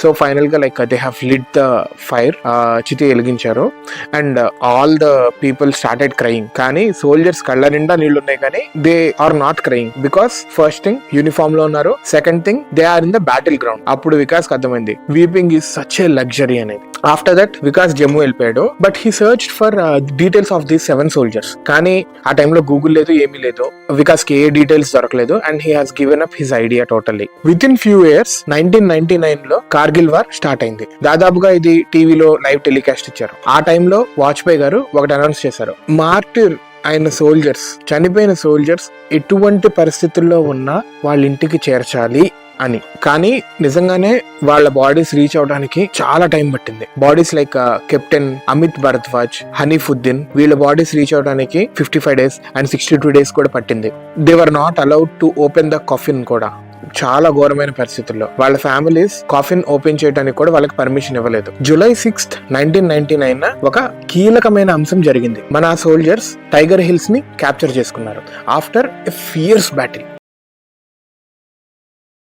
So final గా like they have lit the fire, చితి వెలిగించారు. And all the people started crying. కానీ soldiers కళ్ళ నిండా నీళ్లు ఉన్నాయి కానీ they are not crying because first thing uniform లో ఉన్నారు, second thing they are in the battle ground. అప్పుడు వికాస్ కి అర్థమైంది weeping is such a luxury అనేది. ఆఫ్టర్ దట్ వికాస్ జమ్మూ వెళ్ళిపోయాడు. But he search for details of these 7 soldiers. కానీ ఆ టైంలో గూగుల్ లేదు, ఏమీ లేదు. వికాస్ కి ఏ డీటెయిల్స్ దొరకలేదు and he has given up his idea totally. With in few years 1999 లో కార్గిల్ వార్ స్టార్ట్ అయింది. దాదాపుగా ఇది టీవీలో లైవ్ టెలికాస్ట్ ఇచ్చారు. ఆ టైంలో వాజ్పేయి గారు ఒకటి అనౌన్స్ చేశారు, మార్టిర్ అయిన సోల్జర్స్, చనిపోయిన సోల్జర్స్ ఎటువంటి పరిస్థితుల్లో ఉన్నా వాళ్ళ ఇంటికి చేర్చాలి అని. కానీ నిజంగానే వాళ్ళ బాడీస్ రీచ్ అవడానికి చాలా టైం పట్టింది. Bodies like captain Amit Bhardwaj, Hanifuddin, వీళ్ళ బాడీస్ రీచ్ అవడానికి 55 days అండ్ 62 days కూడా పట్టింది. They were not allowed to open the coffin కూడా. చాలా ఘోరమైన పరిస్థితుల్లో వాళ్ళ ఫ్యామిలీస్ కాఫిన్ ఓపెన్ చేయడానికి కూడా వాళ్ళకి పర్మిషన్ ఇవ్వలేదు. July 6th, 1999 ఒక కీలకమైన అంశం జరిగింది. మన సోల్జర్స్ టైగర్ హిల్స్ ని క్యాప్చర్ చేసుకున్నారు ఆఫ్టర్ ఎ ఫియర్స్ బ్యాటిల్.